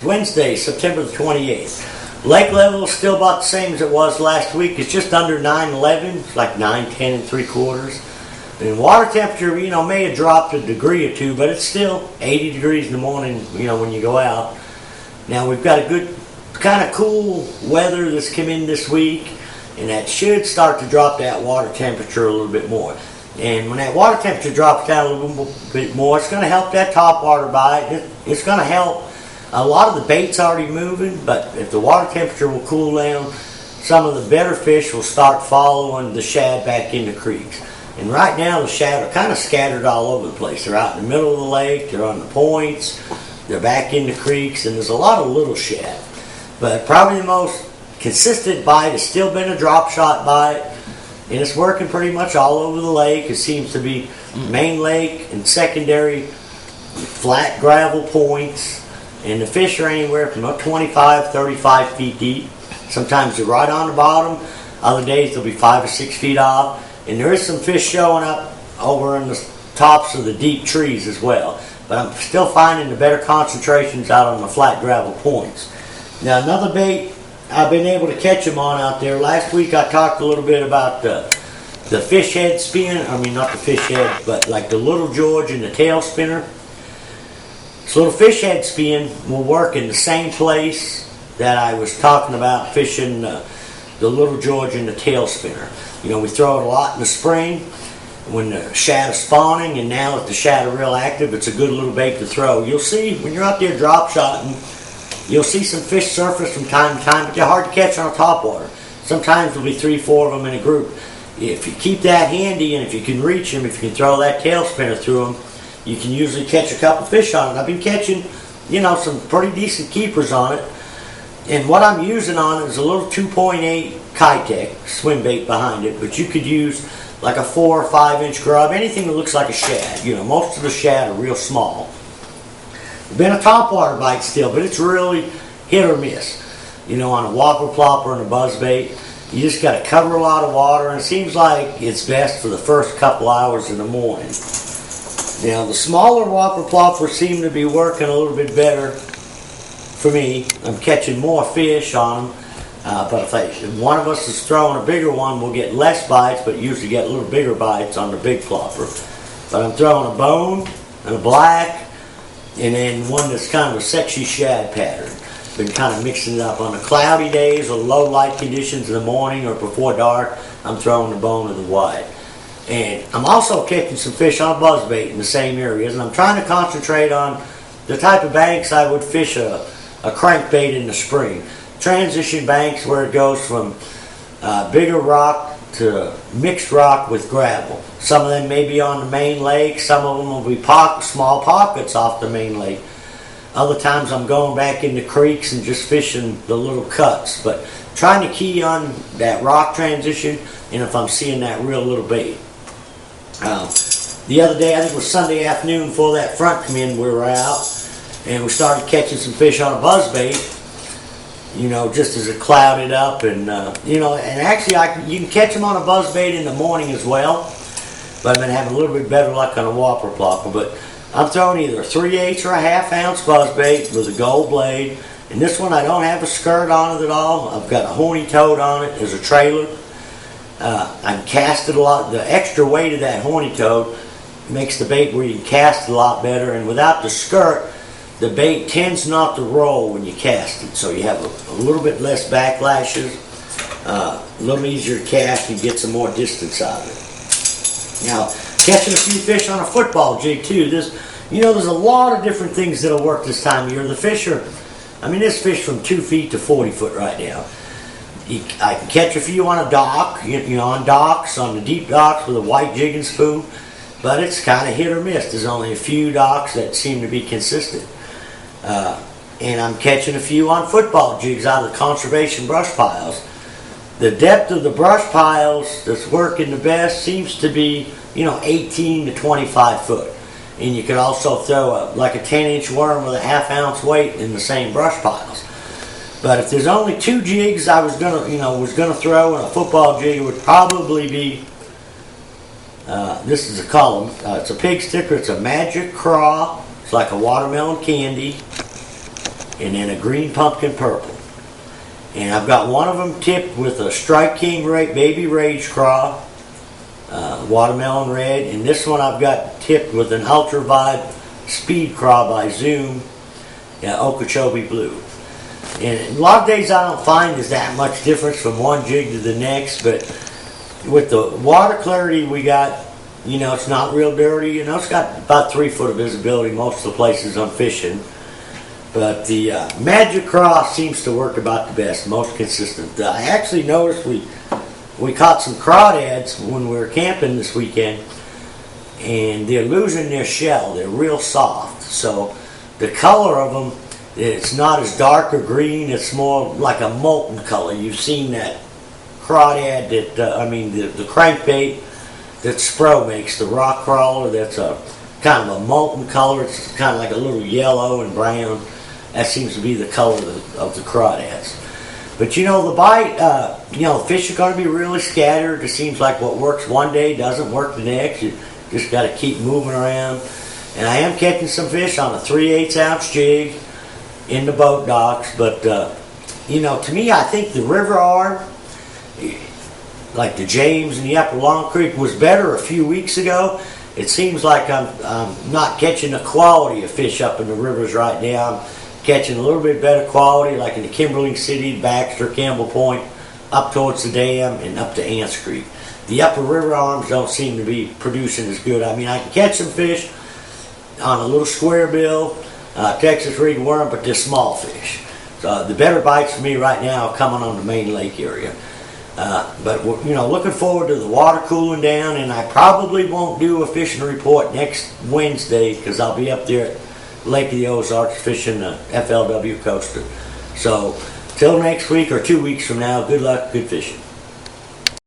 Wednesday, September the 28th. Lake level is still about the same as it was last week. It's just under 911. It's like 910 3/4. And water temperature, may have dropped a degree or two, but it's still 80 degrees in the morning, when you go out. Now we've got a good kind of cool weather that's come in this week, and that should start to drop that water temperature a little bit more. And when that water temperature drops down a little bit more, it's going to help that topwater bite. It's going to help. A lot of the bait's already moving, but if the water temperature will cool down, some of the better fish will start following the shad back into creeks. And right now the shad are kind of scattered all over the place. They're out in the middle of the lake, they're on the points, they're back into creeks, and there's a lot of little shad. But probably the most consistent bite has still been a drop shot bite. And it's working pretty much all over the lake. It seems to be main lake and secondary flat gravel points. And the fish are anywhere from about 25, 35 feet deep. Sometimes they're right on the bottom. Other days they'll be 5 or 6 feet off. And there is some fish showing up over in the tops of the deep trees as well. But I'm still finding the better concentrations out on the flat gravel points. Now another bait I've been able to catch them on out there. Last week I talked a little bit about the fish head spin. I mean, not the fish head, but like the Little George and the tail spinner. So the fish head spin will work in the same place that I was talking about fishing the Little George and the tail spinner. We throw it a lot in the spring when the shad is spawning, and now that the shad are real active, it's a good little bait to throw. You'll see when you're out there drop shotting, you'll see some fish surface from time to time, but they're hard to catch on a topwater. Sometimes there'll be 3, 4 of them in a group. If you keep that handy, and if you can reach them, if you can throw that tail spinner through them, you can usually catch a couple fish on it. I've been catching, some pretty decent keepers on it. And what I'm using on it is a little 2.8 Kitech swim bait behind it, but you could use like a 4 or 5 inch grub, anything that looks like a shad. Most of the shad are real small. Been a topwater bite still, but it's really hit or miss. On a whopper plopper and a buzzbait, you just got to cover a lot of water, and it seems like it's best for the first couple hours in the morning. Now the smaller whopper ploppers seem to be working a little bit better for me. I'm catching more fish on them, but if one of us is throwing a bigger one, we'll get less bites, but usually get a little bigger bites on the big plopper. But I'm throwing a bone and a black, and then one that's kind of a sexy shad pattern. Been kind of mixing it up. On the cloudy days or low light conditions in the morning or before dark, I'm throwing the bone or the white. And I'm also catching some fish on a buzzbait in the same areas, and I'm trying to concentrate on the type of banks I would fish a crankbait in the spring. Transition banks where it goes from bigger rock to mixed rock with gravel. Some of them may be on the main lake. Some of them will be small pockets off the main lake. Other times I'm going back into creeks and just fishing the little cuts. But trying to key on that rock transition, and if I'm seeing that real little bait. The other day, I think it was Sunday afternoon before that front come in, we were out. And we started catching some fish on a buzzbait. Just as it clouded up, and and actually you can catch them on a buzzbait in the morning as well. But I've been having a little bit better luck on a whopper plopper. But I'm throwing either a 3/8 or a 1/2 ounce buzzbait with a gold blade. And this one I don't have a skirt on it at all. I've got a horny toad on it as a trailer. I cast it a lot. The extra weight of that horny toad makes the bait where you can cast it a lot better. And without the skirt, the bait tends not to roll when you cast it, so you have a little bit less backlashes, a little easier to cast, and get some more distance out of it. Now, catching a few fish on a football jig too. There's a lot of different things that'll work this time of year. The fish are, this fish from 2 feet to 40 foot right now. I can catch a few on a dock, on docks, on the deep docks with a white jigging spoon, but it's kind of hit or miss. There's only a few docks that seem to be consistent. And I'm catching a few on football jigs out of the conservation brush piles. The depth of the brush piles that's working the best seems to be, 18 to 25 foot. And you could also throw like a 10-inch worm with a 1/2 ounce weight in the same brush piles. But if there's only 2 jigs I was gonna throw in a football jig, it would probably be this is a column. It's a pig sticker. It's a magic craw. It's like a watermelon candy. and then a green pumpkin purple. And I've got one of them tipped with a Strike King Baby Rage Craw, watermelon red, and this one I've got tipped with an Ultra Vibe Speed Craw by Zoom, Okeechobee Blue. And a lot of days I don't find there's that much difference from one jig to the next, but with the water clarity we got, it's not real dirty. It's got about 3 foot of visibility most of the places I'm fishing. But the Magic Craw seems to work about the best, most consistent. I actually noticed we caught some crawdads when we were camping this weekend, and they're losing their shell. They're real soft. So the color of them, it's not as dark or green. It's more like a molten color. You've seen that crawdad that, the crankbait that Spro makes, the rock crawler, that's a kind of a molten color. It's kind of like a little yellow and brown. That seems to be the color of the crawdads. But the bite, the fish are going to be really scattered. It seems like what works one day doesn't work the next. You just got to keep moving around. And I am catching some fish on a 3/8 ounce jig in the boat docks. But, to me, I think the river arm, like the James and the Upper Long Creek, was better a few weeks ago. It seems like I'm not catching the quality of fish up in the rivers right now. I'm catching a little bit better quality, like in the Kimberling City, Baxter, Campbell Point, up towards the dam and up to Ants Creek. The upper river arms don't seem to be producing as good. I can catch some fish on a little square bill, Texas rig worm, but they're small fish. So the better bites for me right now are coming on the main lake area. But looking forward to the water cooling down, and I probably won't do a fishing report next Wednesday because I'll be up there at Lake of the Ozarks fishing the FLW coaster. So till next week or 2 weeks from now, good luck, good fishing.